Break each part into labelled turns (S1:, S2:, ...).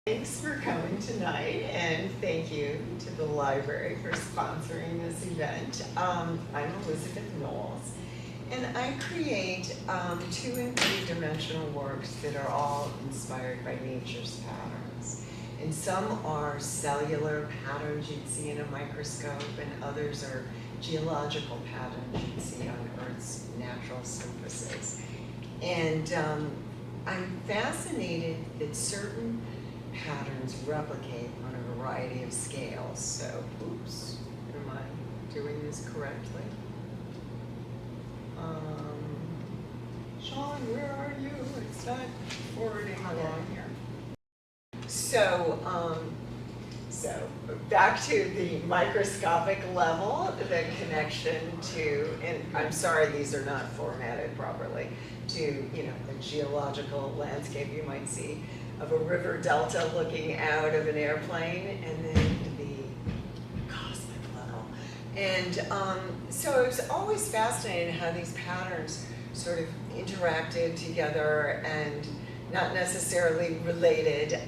S1: Thanks for coming tonight, and thank you to the library for sponsoring this event. I'm Elizabeth Knowles, and I create 2- and 3-dimensional works that are all inspired by nature's patterns. And some are cellular patterns you'd see in a microscope, and others are geological patterns you'd see on Earth's natural surfaces. And I'm fascinated that certain patterns replicate on a variety of scales. So, oops, am I doing this correctly? Sean, where are you? It's not forwarding along here. So back to the microscopic level, the connection to, and I'm sorry these are not formatted properly, to, the geological landscape you might see of a river delta looking out of an airplane, and then the cosmic level. And so it was always fascinating how these patterns sort of interacted together and not necessarily related.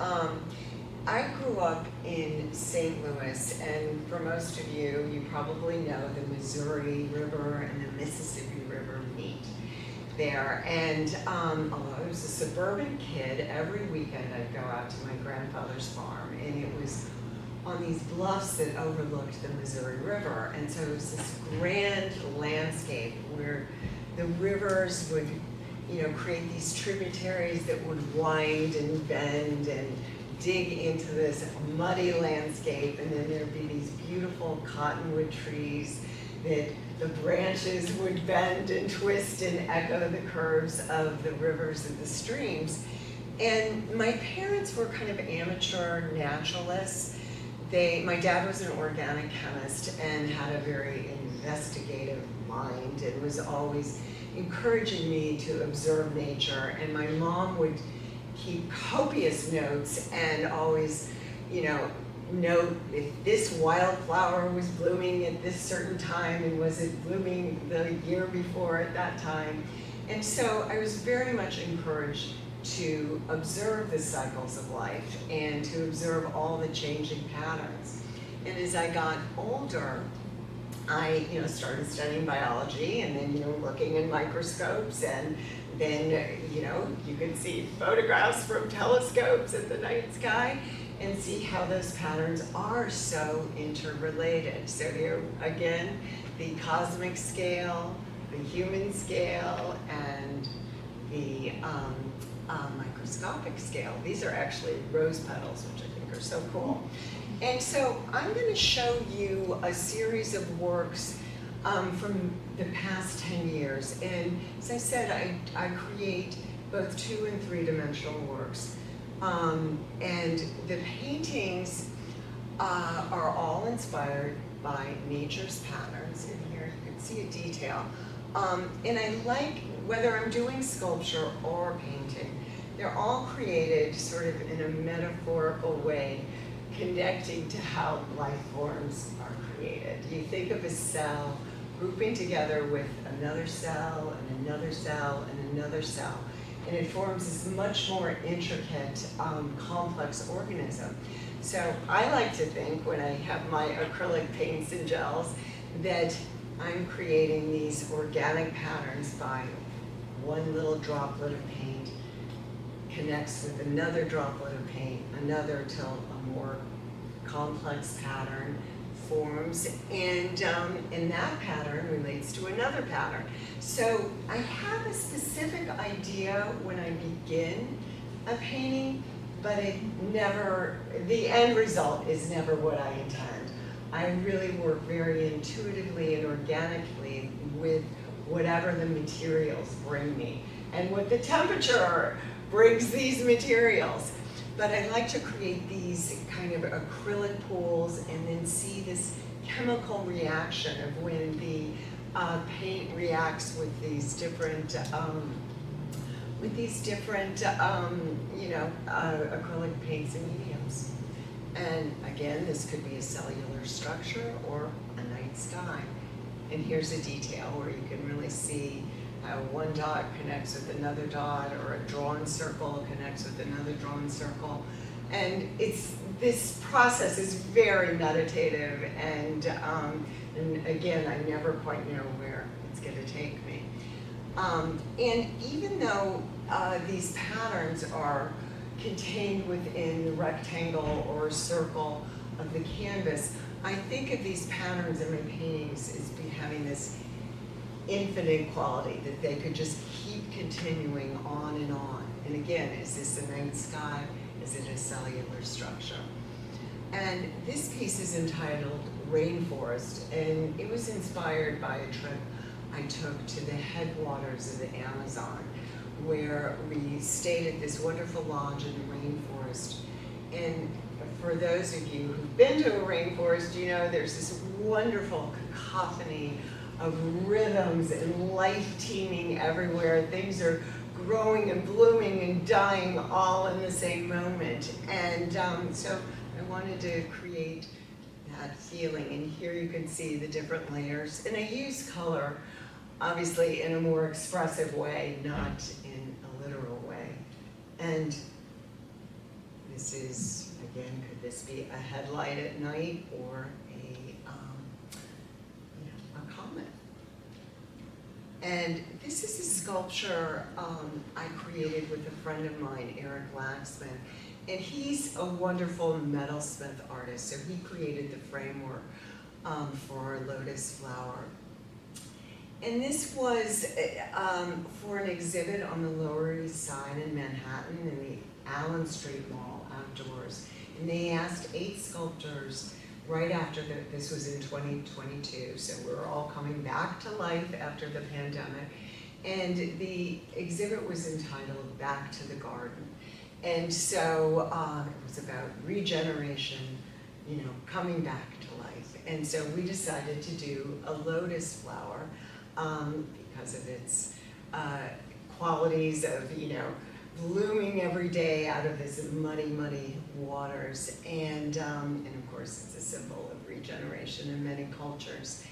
S1: I grew up in St. Louis, and for most of you, you probably know the Missouri River and the Mississippi River meet there. And although I was a suburban kid, every weekend I'd go out to my grandfather's farm, and it was on these bluffs that overlooked the Missouri River. And so it was this grand landscape where the rivers would, create these tributaries that would wind and bend and dig into this muddy landscape, and then there'd be these beautiful cottonwood trees that the branches would bend and twist and echo the curves of the rivers and the streams. And my parents were kind of amateur naturalists. My dad was an organic chemist and had a very investigative mind and was always encouraging me to observe nature. And my mom would keep copious notes and always, note if this wildflower was blooming at this certain time, and was it blooming the year before at that time. And so I was very much encouraged to observe the cycles of life and to observe all the changing patterns. And as I got older, I started studying biology, and then looking in microscopes, and then you could see photographs from telescopes at the night sky and see how those patterns are so interrelated. So here again, the cosmic scale, the human scale, and the microscopic scale. These are actually rose petals, which I think are so cool. And so I'm going to show you a series of works from the past 10 years. And as I said, I create both 2- and 3-dimensional works. And the paintings are all inspired by nature's patterns. In here you can see a detail. And I like, whether I'm doing sculpture or painting, they're all created sort of in a metaphorical way, connecting to how life forms are created. You think of a cell grouping together with another cell and another cell and another cell, and it forms this much more intricate, complex organism. So I like to think, when I have my acrylic paints and gels, that I'm creating these organic patterns by one little droplet of paint connects with another droplet of paint, another, till a more complex pattern forms, and that pattern relates to another pattern. So I have a specific idea when I begin a painting, but the end result is never what I intend. I really work very intuitively and organically with whatever the materials bring me and what the temperature brings these materials. But I like to create these kind of acrylic pools and then see this chemical reaction of when the paint reacts with these different acrylic paints and mediums. And again, this could be a cellular structure or a night sky. And here's a detail where you can really see how one dot connects with another dot, or a drawn circle connects with another drawn circle. And this process is very meditative, and again, I never quite know where it's going to take me. And even though these patterns are contained within the rectangle or circle of the canvas, I think of these patterns in my paintings as having this infinite quality, that they could just keep continuing on and on. And again, is this a night sky? Is it a cellular structure? And this piece is entitled Rainforest, and it was inspired by a trip I took to the headwaters of the Amazon, where we stayed at this wonderful lodge in the rainforest. And for those of you who've been to a rainforest, you know there's this wonderful cacophony of rhythms and life teeming everywhere. Things are growing and blooming and dying all in the same moment. And so I wanted to create that feeling. And here you can see the different layers. And I use color, obviously, in a more expressive way, not in a literal way. And this is, again, could this be a headlight at night or a comet? And this is a sculpture I created with a friend of mine, Eric Laxman. And he's a wonderful metalsmith artist, so he created the framework for Lotus Flower. And this was for an exhibit on the Lower East Side in Manhattan in the Allen Street Mall outdoors. And they asked 8 sculptors right after this was in 2022, so we're all coming back to life after the pandemic. And the exhibit was entitled Back to the Garden. And so it was about regeneration, coming back to life. And so we decided to do a lotus flower because of its qualities of, blooming every day out of this muddy, muddy waters. And of course, it's a symbol of regeneration in many cultures.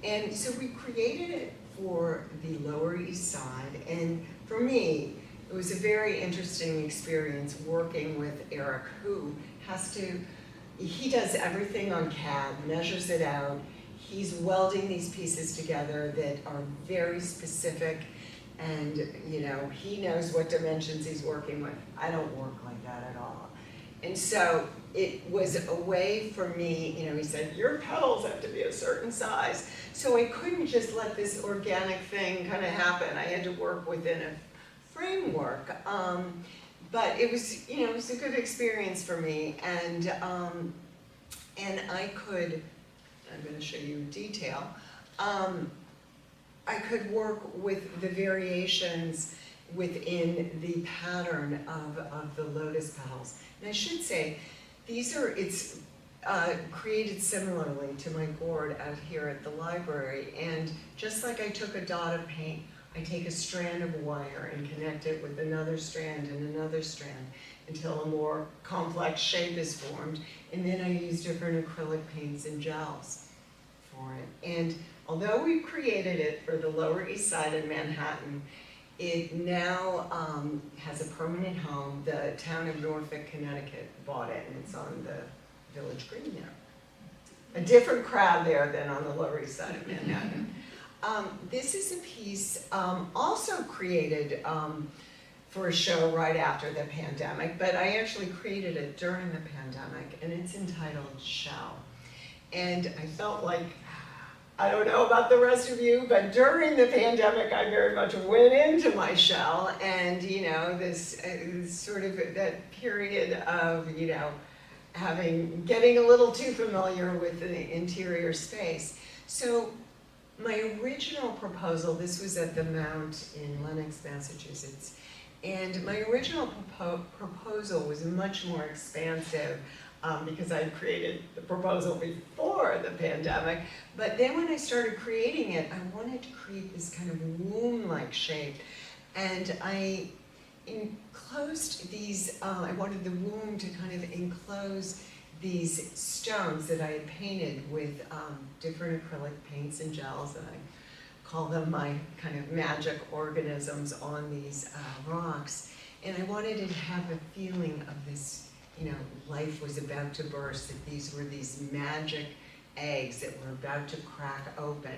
S1: And so we created it for the Lower East Side. And for me, it was a very interesting experience working with Eric, who he does everything on CAD, measures it out. He's welding these pieces together that are very specific, and he knows what dimensions he's working with. I don't work like that at all. And so it was a way for me, he said, your petals have to be a certain size. So I couldn't just let this organic thing kind of happen. I had to work within a framework. But it was, it was a good experience for me. And I could, I'm going to show you in detail, I could work with the variations within the pattern of the lotus petals. And I should say, it's created similarly to my gourd out here at the library. And just like I took a dot of paint, I take a strand of wire and connect it with another strand and another strand until a more complex shape is formed. And then I use different acrylic paints and gels for it. And although we created it for the Lower East Side of Manhattan, it now has a permanent home. The town of Norfolk, Connecticut bought it, and it's on the Village Green there. A different crowd there than on the Lower East Side of Manhattan. This is a piece also created for a show right after the pandemic, but I actually created it during the pandemic, and it's entitled Shell. And I felt like, I don't know about the rest of you, but during the pandemic, I very much went into my shell, and this sort of that period of getting a little too familiar with the interior space. So my original proposal, this was at the Mount in Lenox, Massachusetts, and my original proposal was much more expansive because I had created the proposal before the pandemic. But then when I started creating it, I wanted to create this kind of womb-like shape. And I enclosed these, I wanted the womb to kind of enclose these stones that I had painted with different acrylic paints and gels, and I call them my kind of magic organisms on these rocks. And I wanted it to have a feeling of this you know, life was about to burst, that these were these magic eggs that were about to crack open,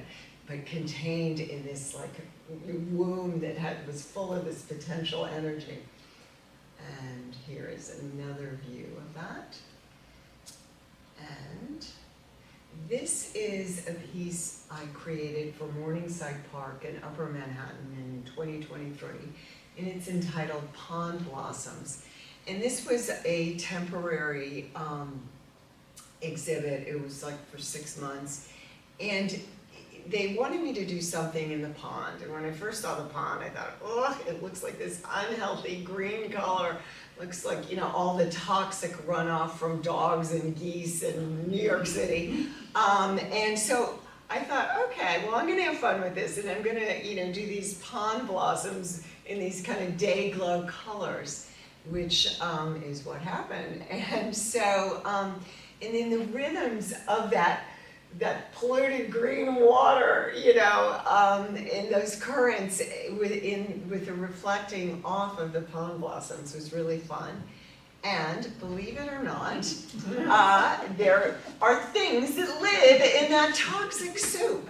S1: but contained in this like womb that was full of this potential energy. And here is another view of that. And this is a piece I created for Morningside Park in Upper Manhattan in 2023, and it's entitled Pond Blossoms. And this was a temporary exhibit. It was like for 6 months, and they wanted me to do something in the pond. And when I first saw the pond, I thought, oh, it looks like this unhealthy green color. Looks like, you know, all the toxic runoff from dogs and geese in New York City. And so I thought, okay, well, I'm gonna have fun with this, and I'm gonna, you know, do these pond blossoms in these kind of day glow colors, which is what happened. And so, and then the rhythms of that polluted green water, you know, in those currents with the reflecting off of the pond blossoms was really fun. And believe it or not, there are things that live in that toxic soup.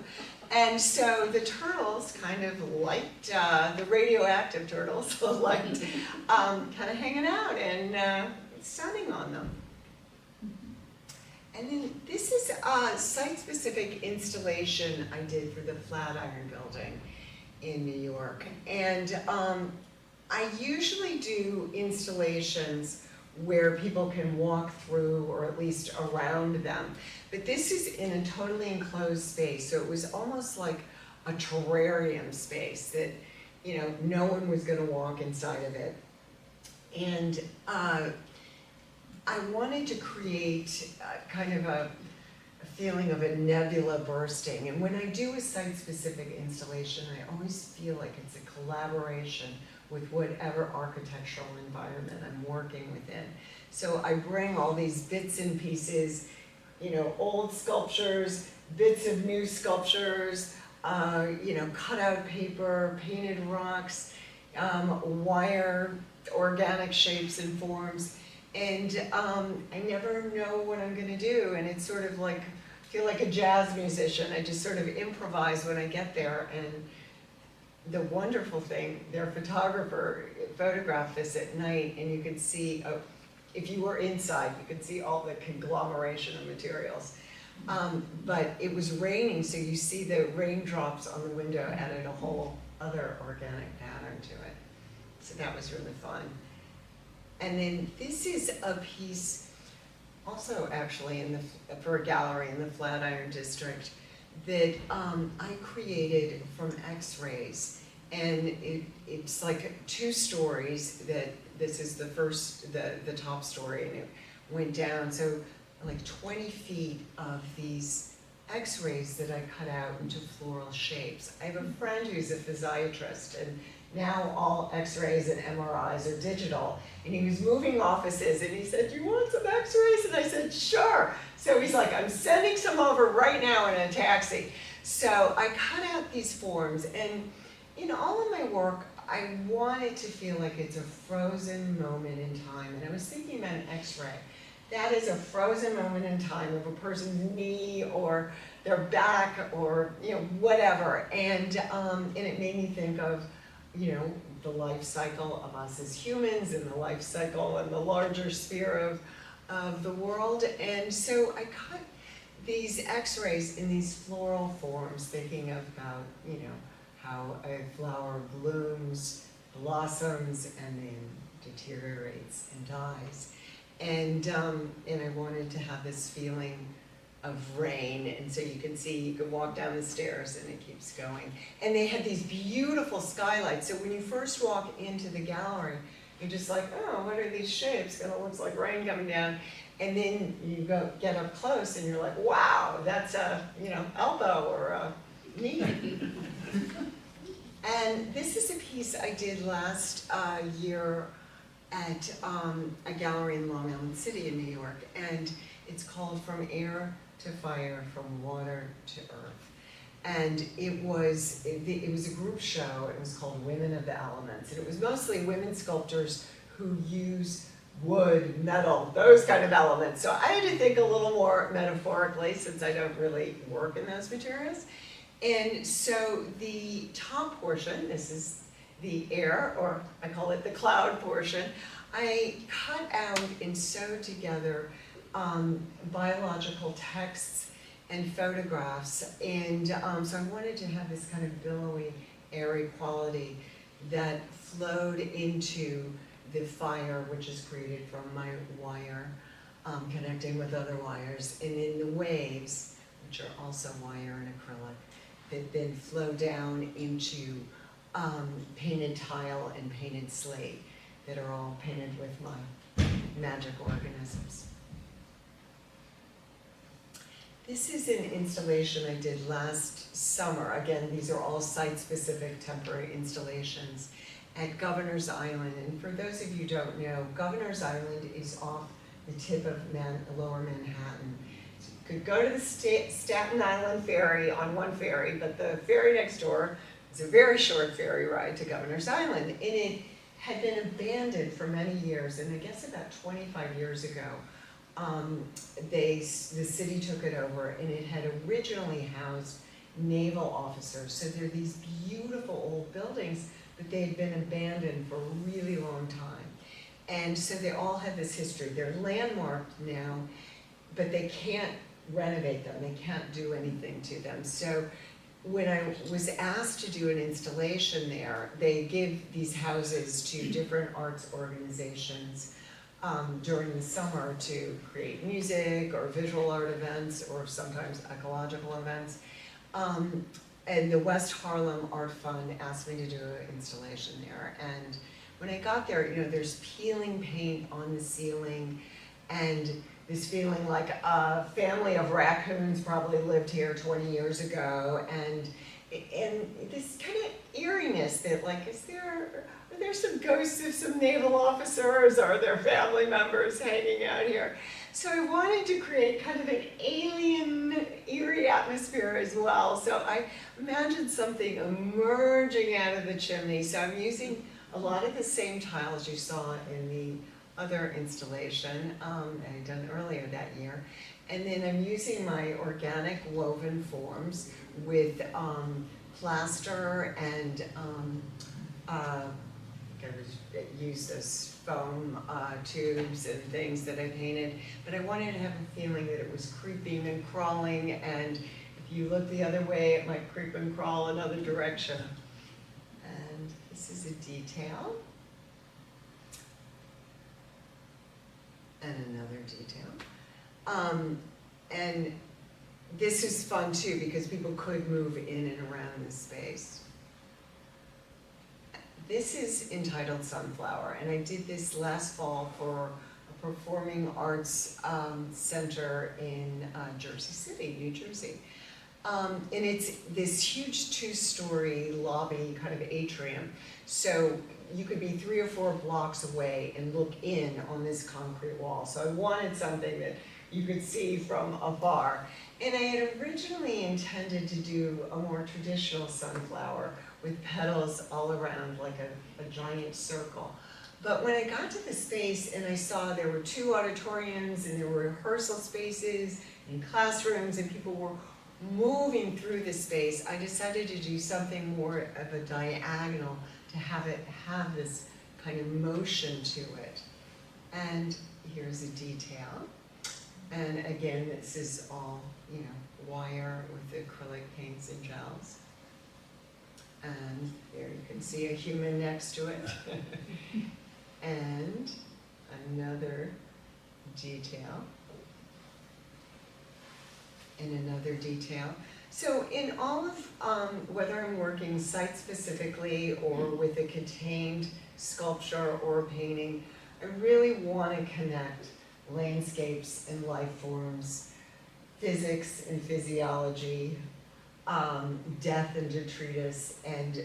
S1: And so the turtles kind of liked, the radioactive turtles liked kind of hanging out and sunning on them. And then this is a site-specific installation I did for the Flatiron Building in New York. And I usually do installations where people can walk through or at least around them. But this is in a totally enclosed space, so it was almost like a terrarium space that, you know, no one was gonna walk inside of it. And I wanted to create kind of a feeling of a nebula bursting. And when I do a site-specific installation, I always feel like it's a collaboration with whatever architectural environment I'm working within. So I bring all these bits and pieces, you know, old sculptures, bits of new sculptures, you know, cutout paper, painted rocks, wire, organic shapes and forms. And I never know what I'm gonna do, and it's sort of like, I feel like a jazz musician. I just sort of improvise when I get there. And the wonderful thing, their photographer photographed this at night, and you could see, if you were inside, you could see all the conglomeration of materials. But it was raining, so you see the raindrops on the window added a whole other organic pattern to it. So that was really fun. And then this is a piece, also actually for a gallery in the Flatiron District, that I created from X-rays. And it's like 2 stories. That this is the first, the top story, and it went down. So like 20 feet of these X-rays that I cut out into floral shapes. I have a friend who's a physiatrist, and now all X-rays and MRIs are digital. And he was moving offices, and he said, "Do you want some X-rays?" And I said, "Sure." So he's like, "I'm sending some over right now in a taxi." So I cut out these forms, and in all of my work, I wanted to feel like it's a frozen moment in time. And I was thinking about an X-ray. That is a frozen moment in time of a person's knee or their back or, you know, whatever. And it made me think of, you know, the life cycle of us as humans and the life cycle and the larger sphere of the world. And so I cut these X-rays in these floral forms, thinking about, you know, how a flower blooms, blossoms, and then deteriorates and dies. And I wanted to have this feeling of rain, and so you can see, you can walk down the stairs and it keeps going. And they had these beautiful skylights, so when you first walk into the gallery, you're just like, oh, what are these shapes? It looks like rain coming down. And then you get up close and you're like, wow, that's a, you know, elbow or a knee. And this is a piece I did last year at a gallery in Long Island City in New York, and it's called From Air to Fire, From Water to Earth. And it was a group show. It was called Women of the Elements, and it was mostly women sculptors who use wood, metal, those kind of elements. So I had to think a little more metaphorically since I don't really work in those materials. And so the top portion, this is the air, or I call it the cloud portion, I cut out and sewed together biological texts and photographs. And so I wanted to have this kind of billowy, airy quality that flowed into the fire, which is created from my wire, connecting with other wires, and in the waves, which are also wire and acrylic, that then flow down into painted tile and painted slate that are all painted with my magic organisms. This is an installation I did last summer. Again, these are all site-specific temporary installations at Governor's Island. And for those of you who don't know, Governor's Island is off the tip of lower Manhattan. So you could go to the Staten Island ferry on one ferry, but the ferry next door is a very short ferry ride to Governor's Island. And it had been abandoned for many years, and I guess about 25 years ago, the city took it over, and it had originally housed naval officers. So there are these beautiful old buildings, but they had been abandoned for a really long time. And so they all have this history. They're landmarked now, but they can't renovate them. They can't do anything to them. So when I was asked to do an installation there, they give these houses to different arts organizations during the summer to create music or visual art events or sometimes ecological events. And the West Harlem Art Fund asked me to do an installation there. And when I got there, you know, there's peeling paint on the ceiling and this feeling like a family of raccoons probably lived here 20 years ago. And this kind of eeriness that like, are there some ghosts of some naval officers? Are there family members hanging out here? So I wanted to create kind of an alien, eerie atmosphere as well. So I imagined something emerging out of the chimney. So I'm using a lot of the same tiles you saw in the other installation that I'd done earlier that year. And then I'm using my organic woven forms with plaster and I used those foam tubes and things that I painted, but I wanted to have a feeling that it was creeping and crawling, and if you look the other way, it might creep and crawl another direction. And this is a detail. And another detail. And this is fun too, because people could move in and around this space. This is entitled Sunflower, and I did this last fall for a performing arts center in Jersey City, New Jersey. And it's this huge two-story lobby kind of atrium. So you could be 3 or 4 blocks away and look in on this concrete wall. So I wanted something that you could see from afar. And I had originally intended to do a more traditional sunflower with petals all around like a giant circle. But when I got to the space and I saw there were 2 auditoriums and there were rehearsal spaces and classrooms and people were moving through the space, I decided to do something more of a diagonal to have it have this kind of motion to it. And here's a detail. And again, this is all, you know, wire with acrylic paints and gels. And there you can see a human next to it. And another detail. And another detail. So in all of, whether I'm working site-specifically or with a contained sculpture or painting, I really want to connect landscapes and life forms, physics and physiology, death and detritus, and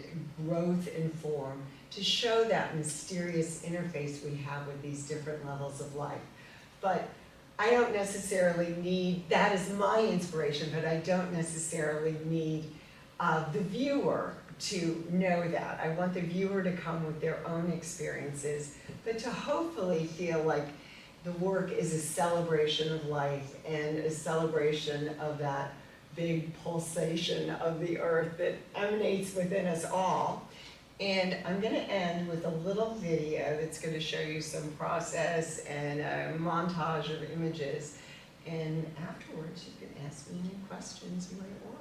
S1: growth and form to show that mysterious interface we have with these different levels of life. But I don't necessarily need, that is my inspiration, but I don't necessarily need the viewer to know that. I want the viewer to come with their own experiences but to hopefully feel like the work is a celebration of life and a celebration of that big pulsation of the earth that emanates within us all. And I'm going to end with a little video that's going to show you some process and a montage of images. And afterwards, you can ask me any questions you might want.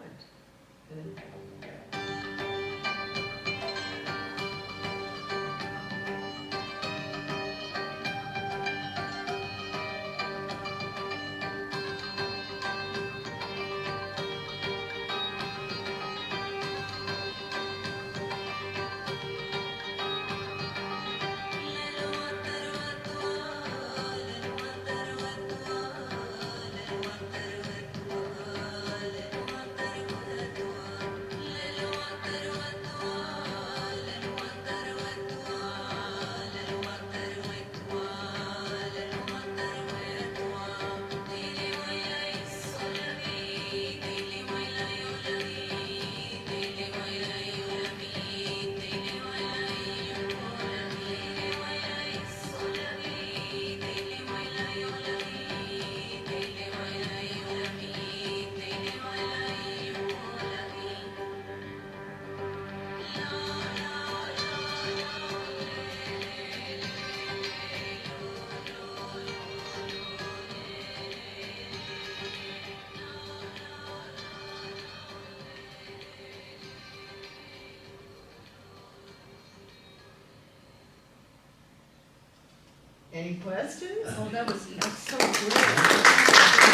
S1: Any questions?
S2: Oh, that's so great.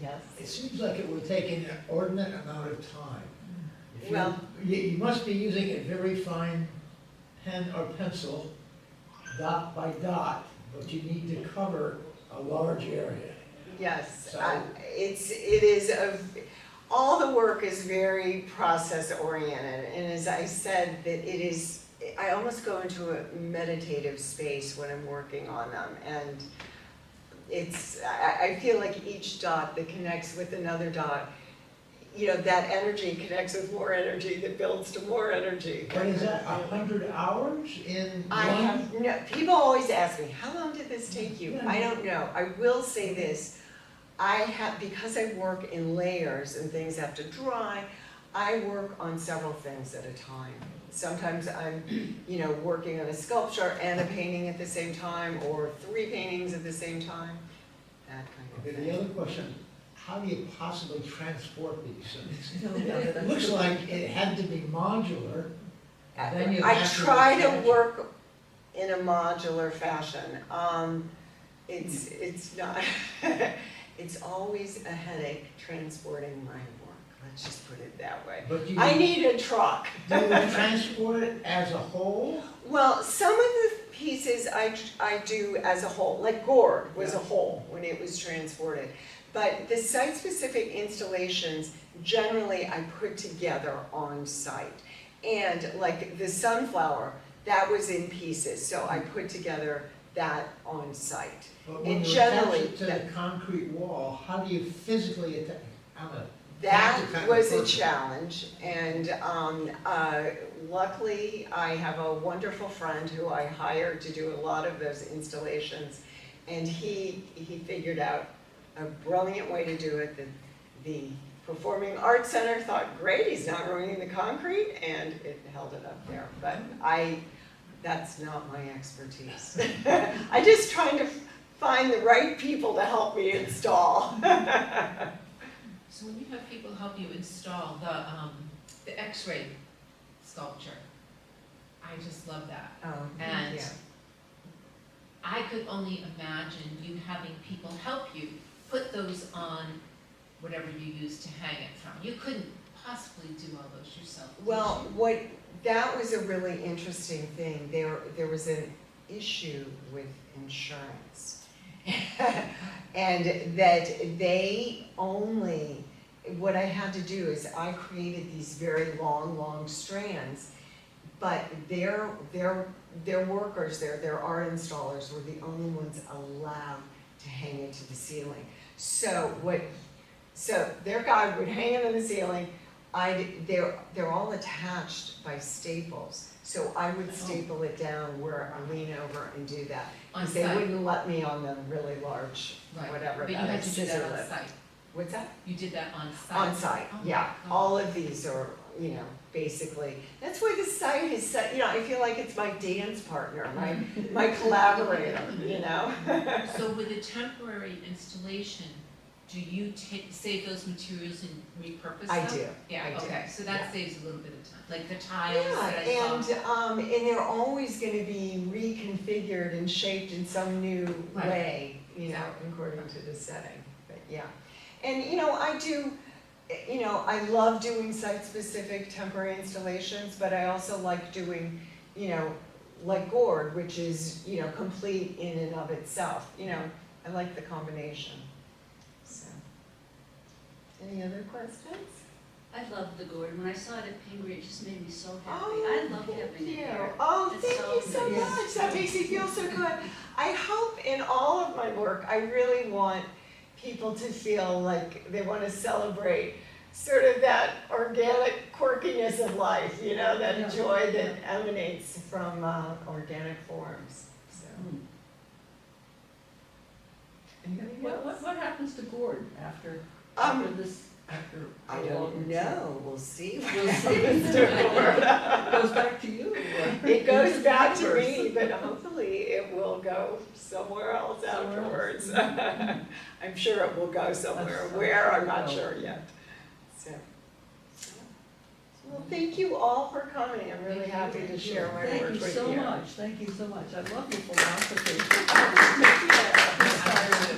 S1: Yes.
S3: It seems like it would take an inordinate amount of time. If
S1: Well,
S3: you must be using a very fine pen or pencil, dot by dot, but you need to cover a large area.
S1: yes,
S3: So-
S1: all the work is very process oriented, and as I said, that it is, I almost go into a meditative space when I'm working on them, and I feel like each dot that connects with another dot, you know, that energy connects with more energy that builds to more energy.
S3: But is that 100 hours in
S1: People always ask me, how long did this take you?
S3: Yeah.
S1: I don't know. I will say this, because I work in layers and things have to dry, I work on several things at a time. Sometimes I'm, working on a sculpture and a painting at the same time, or 3 paintings at the same time, that kind of
S3: Okay,
S1: thing.
S3: the other question, how do you possibly transport these things?
S2: No, yeah,
S3: It looks like it had to be modular. Then you
S1: I
S3: have to
S1: try to
S3: attach it.
S1: work in a modular fashion. It's not, it's always a headache transporting my work, let's just put it that way.
S3: But you,
S1: I need a truck.
S3: do you transport it as a whole?
S1: Well, some of the pieces I do as a whole, like Gourd was a whole when it was transported. But the site-specific installations, generally I put together on site. And like the sunflower, that was in pieces, so I put together that on site.
S3: But when
S1: And
S3: you
S1: generally,
S3: attach it to the concrete wall, how do you physically attach?
S1: that
S3: That's the kind of
S1: was a
S3: person.
S1: challenge, and luckily I have a wonderful friend who I hired to do a lot of those installations, and he figured out a brilliant way to do it. The Performing Arts Center thought, great, he's not ruining the concrete, and it held it up there. But that's not my expertise. I just trying to find the right people to help me install.
S2: So when you have people help you install the X-ray sculpture, I just love that. And
S1: yeah.
S2: I could only imagine you having people help you put those on whatever you use to hang it from. You couldn't possibly do all those yourself, could
S1: Well,
S2: you?
S1: that was a really interesting thing. There was an issue with insurance. And that they only, what I had to do is I created these very long strands, but their workers, their art installers were the only ones allowed to hang it to the ceiling. So their guy would hang it on the ceiling. they're all attached by staples. So I would staple it down where I lean over and do that.
S2: On
S1: Because they
S2: site.
S1: wouldn't let me on the really large,
S2: Right.
S1: whatever
S2: But you
S1: that
S2: had
S1: is,
S2: to do that
S1: scissor
S2: on
S1: lift.
S2: site.
S1: What's that?
S2: You did that on site?
S1: On site,
S2: Oh my
S1: yeah.
S2: God.
S1: All of these are, you know, basically, that's why the site is set, you know, I feel like it's my dance partner, my collaborator, you know?
S2: So with a temporary installation, do you save those materials and repurpose them?
S1: I do.
S2: Yeah,
S1: I do,
S2: okay, so
S1: yeah.
S2: that saves a little bit of time, like the tiles that I
S1: Yeah,
S2: saw.
S1: and they're always gonna be reconfigured and shaped in some new
S2: Right.
S1: way, you know,
S2: Exactly.
S1: according to the setting, but yeah. And, you know, I love doing site-specific temporary installations, but I also like doing, you know, like Gourd, which is, you know, complete in and of itself, you know, I like the combination, so. Any other questions?
S4: I love the gourd. When I saw it at Pingree, it just made me so happy.
S1: Oh,
S4: I love
S1: thank
S4: having it
S1: you.
S4: here.
S1: Oh,
S4: It's
S1: thank
S4: so
S1: you so
S4: nice.
S1: much. That makes me feel so good. I hope in all of my work, I really want people to feel like they want to celebrate sort of that organic quirkiness of life, you know, that
S3: Yeah.
S1: joy that emanates from organic forms. So. Anything else?
S5: What happens to Gourd after this, after?
S1: I don't know. We'll see.
S5: We'll see.
S1: It
S5: Goes back to you.
S1: It goes
S5: Into
S1: back
S5: the
S1: to
S5: universe.
S1: me, but hopefully it will go somewhere else
S5: Somewhere else.
S1: afterwards. I'm sure it will go somewhere.
S5: I'm
S1: Where, I'm
S5: sure it
S1: not
S5: will.
S1: sure yet. So, well, thank you all for coming. I'm really happy to share my work
S5: Thank
S1: with
S5: you
S1: you.
S5: so much, thank you so much. I love your philosophy.
S1: Thank you.
S2: I